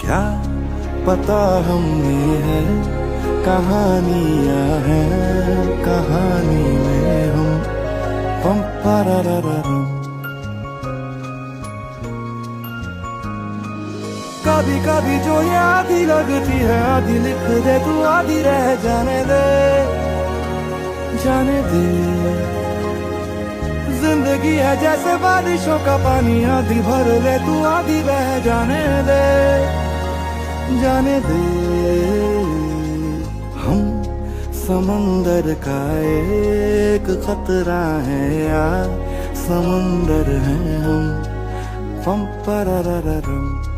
क्या पता हम में है कहानियां हैं, कहानी में हम पम पररररम। कभी कभी जो ये आधी लगती है आधी लिख दे तू, आधी रह जाने दे, जाने दे। जिंदगी है जैसे बारिशों का पानी, आधी भर ले तू आधी बह जाने दे, जाने दे। हम समंदर का एक खतरा है या समंदर है हम, पम पररररम।